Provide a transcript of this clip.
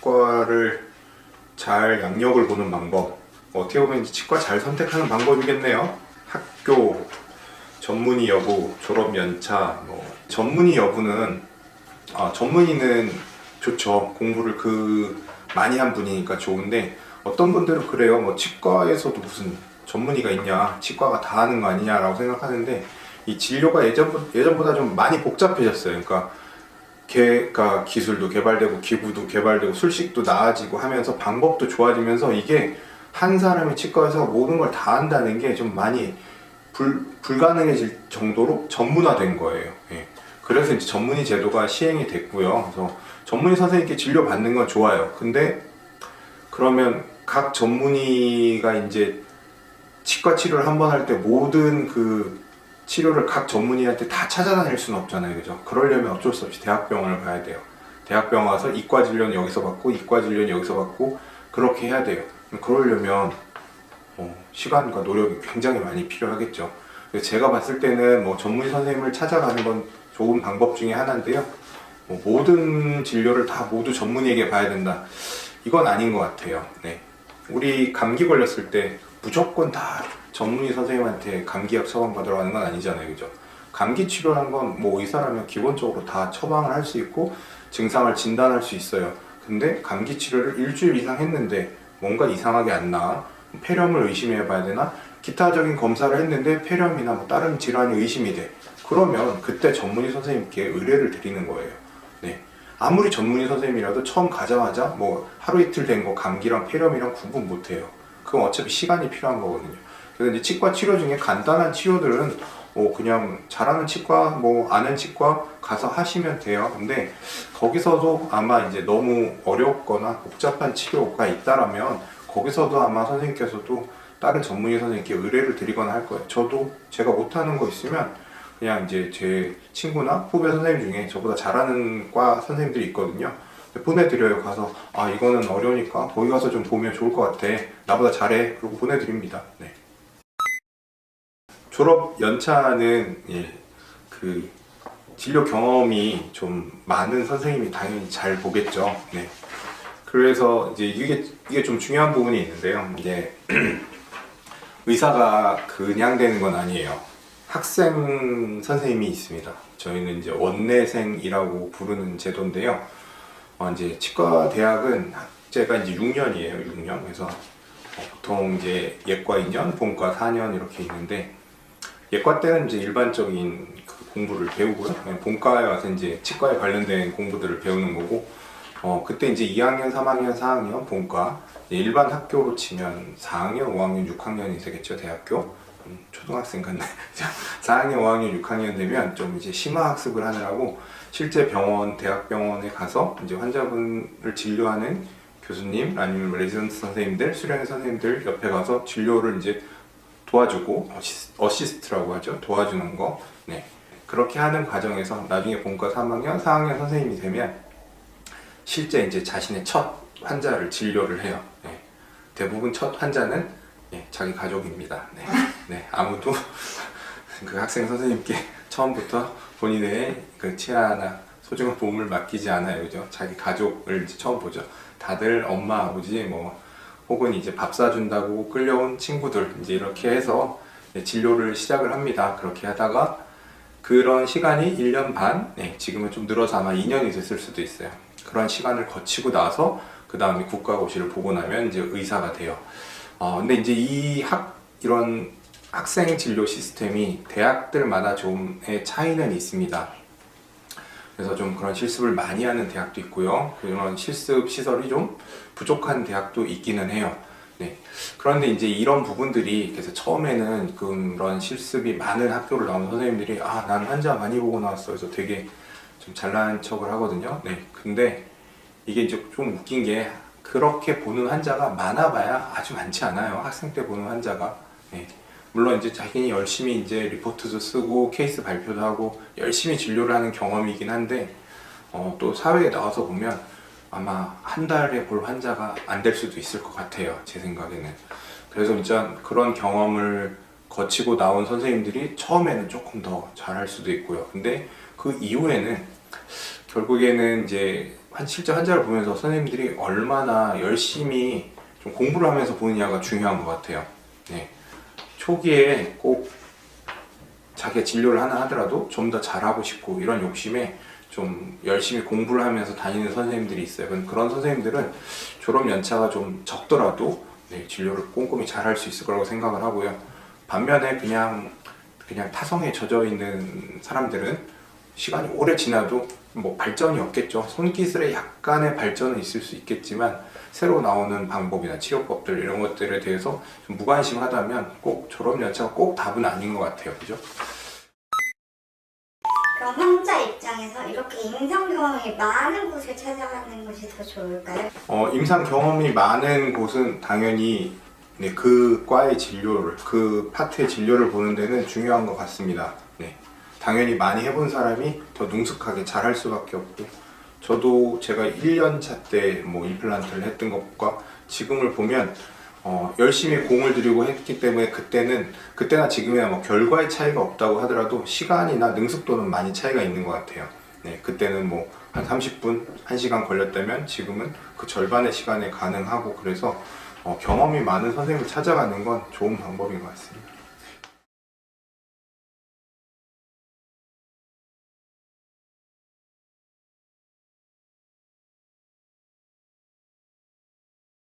치과를 잘 양력을 보는 방법, 어떻게 보면 이제 치과 잘 선택하는 방법이겠네요. 학교, 전문의 여부, 졸업 연차, 전문의 여부는 전문의는 좋죠. 공부를 많이 한 분이니까 좋은데, 어떤 분들은 그래요. 치과에서도 무슨 전문의가 있냐, 치과가 다 하는 거 아니냐라고 생각하는데, 이 진료가 예전보다 좀 많이 복잡해졌어요. 그러니까 기술도 개발되고 기구도 개발되고 술식도 나아지고 하면서 방법도 좋아지면서, 이게 한 사람이 치과에서 모든 걸 다 한다는 게 좀 많이 불가능해질 정도로 전문화된 거예요. 예. 그래서 이제 전문의 제도가 시행이 됐고요. 그래서 전문의 선생님께 진료 받는 건 좋아요. 근데 그러면 각 전문의가 이제 치과 치료를 한 번 할 때 모든 그 치료를 각 전문의한테 다 찾아다닐 수는 없잖아요. 그죠? 그러려면 어쩔 수 없이 대학병원을 가야 돼요. 대학병원 와서 이과 진료는 여기서 받고 이과 진료는 여기서 받고 그렇게 해야 돼요. 그러려면 시간과 노력이 굉장히 많이 필요하겠죠. 제가 봤을 때는 전문의 선생님을 찾아가는 건 좋은 방법 중에 하나인데요. 모든 진료를 다 모두 전문의에게 봐야 된다, 이건 아닌 것 같아요. 네. 우리 감기 걸렸을 때 무조건 다 전문의 선생님한테 감기약 처방받으러 가는 건 아니잖아요. 그죠? 감기 치료라는 건 의사라면 기본적으로 다 처방을 할 수 있고 증상을 진단할 수 있어요. 근데 감기 치료를 일주일 이상 했는데 뭔가 이상하게 안 나아, 폐렴을 의심해 봐야 되나, 기타적인 검사를 했는데 폐렴이나 다른 질환이 의심이 돼. 그러면 그때 전문의 선생님께 의뢰를 드리는 거예요. 네. 아무리 전문의 선생님이라도 처음 가자마자 하루 이틀 된 거 감기랑 폐렴이랑 구분 못 해요. 그건 어차피 시간이 필요한 거거든요. 그래서 이제 치과 치료 중에 간단한 치료들은 그냥 잘하는 치과, 아는 치과 가서 하시면 돼요. 근데 거기서도 아마 이제 너무 어렵거나 복잡한 치료가 있다라면 거기서도 아마 선생님께서도 다른 전문의 선생님께 의뢰를 드리거나 할 거예요. 저도 제가 못하는 거 있으면 그냥 이제 제 친구나 후배 선생님 중에 저보다 잘하는 과 선생님들이 있거든요. 보내드려요. 가서 이거는 어려우니까 거기 가서 좀 보면 좋을 것 같아, 나보다 잘해, 그리고 보내드립니다. 네. 졸업 연차는 그 진료 경험이 좀 많은 선생님이 당연히 잘 보겠죠. 네. 그래서 이제 이게 좀 중요한 부분이 있는데요. 이제 의사가 그냥 되는 건 아니에요. 학생 선생님이 있습니다. 저희는 이제 원내생이라고 부르는 제도인데요. 이제 치과 대학은 학제가 이제 6년이에요. 6년. 그래서 보통 이제 예과 2년, 본과 4년 이렇게 있는데, 예과 때는 이제 일반적인 그 공부를 배우고요. 본과에 와서 이제 치과에 관련된 공부들을 배우는 거고, 그때 이제 2학년, 3학년, 4학년 본과, 일반 학교로 치면 4학년, 5학년, 6학년이 되겠죠, 대학교. 초등학생 같네. 4학년, 5학년, 6학년 되면 좀 이제 심화 학습을 하느라고 실제 병원, 대학병원에 가서 이제 환자분을 진료하는 교수님 아니면 레지던트 선생님들, 수련회 선생님들 옆에 가서 진료를 이제 도와주고, 어시스트라고 하죠. 도와주는 거. 네. 그렇게 하는 과정에서 나중에 본과 3학년, 4학년 선생님이 되면 실제 이제 자신의 첫 환자를 진료를 해요. 네. 대부분 첫 환자는 자기 가족입니다. 네. 네. 아무도 그 학생 선생님께 처음부터 본인의 그 치아나 소중한 보험을 맡기지 않아요. 그죠? 자기 가족을 이제 처음 보죠. 다들 엄마, 아버지, 혹은 이제 밥 사준다고 끌려온 친구들, 이제 이렇게 해서 진료를 시작을 합니다. 그렇게 하다가 그런 시간이 1년 반, 지금은 좀 늘어서 아마 2년이 됐을 수도 있어요. 그런 시간을 거치고 나서 그 다음에 국가고시를 보고 나면 이제 의사가 돼요. 근데 이제 이런 학생 진료 시스템이 대학들마다 좀의 차이는 있습니다. 그래서 좀 그런 실습을 많이 하는 대학도 있고요. 그런 실습 시설이 좀 부족한 대학도 있기는 해요. 네. 그런데 이제 이런 부분들이, 그래서 처음에는 그런 실습이 많은 학교를 나오는 선생님들이 나는 환자 많이 보고 나왔어, 그래서 되게 좀 잘난 척을 하거든요. 네. 근데 이게 이제 좀 웃긴 게, 그렇게 보는 환자가 많아봐야 아주 많지 않아요. 학생 때 보는 환자가. 네. 물론 이제 자기는 열심히 이제 리포트도 쓰고 케이스 발표도 하고 열심히 진료를 하는 경험이긴 한데, 또 사회에 나와서 보면 아마 한 달에 볼 환자가 안 될 수도 있을 것 같아요, 제 생각에는. 그래서 진짜 그런 경험을 거치고 나온 선생님들이 처음에는 조금 더 잘할 수도 있고요. 근데 그 이후에는 결국에는 이제 실제 환자를 보면서 선생님들이 얼마나 열심히 좀 공부를 하면서 보느냐가 중요한 것 같아요. 네. 초기에 꼭 자기가 진료를 하나 하더라도 좀 더 잘하고 싶고 이런 욕심에 좀 열심히 공부를 하면서 다니는 선생님들이 있어요. 그런 선생님들은 졸업 연차가 좀 적더라도 네, 진료를 꼼꼼히 잘할 수 있을 거라고 생각을 하고요. 반면에 그냥 타성에 젖어 있는 사람들은 시간이 오래 지나도 뭐 발전이 없겠죠. 손기술에 약간의 발전은 있을 수 있겠지만 새로 나오는 방법이나 치료법들 이런 것들에 대해서 좀 무관심하다면 꼭 졸업 연차가 꼭 답은 아닌 것 같아요. 그죠? 그럼 환자 입장에서 이렇게 임상 경험이 많은 곳을 찾아가는 것이 더 좋을까요? 임상 경험이 많은 곳은 당연히 네, 그 과의 진료를, 그 파트의 진료를 보는 데는 중요한 것 같습니다. 네, 당연히 많이 해본 사람이 더 능숙하게 잘할 수밖에 없고, 저도 제가 1년차 때 뭐 임플란트를 했던 것과 지금을 보면 열심히 공을 들이고 했기 때문에 그때나 지금이나 뭐 결과의 차이가 없다고 하더라도 시간이나 능숙도는 많이 차이가 있는 것 같아요. 네, 그때는 뭐 한 30분, 1시간 걸렸다면 지금은 그 절반의 시간에 가능하고 그래서 경험이 많은 선생님을 찾아가는 건 좋은 방법인 것 같습니다.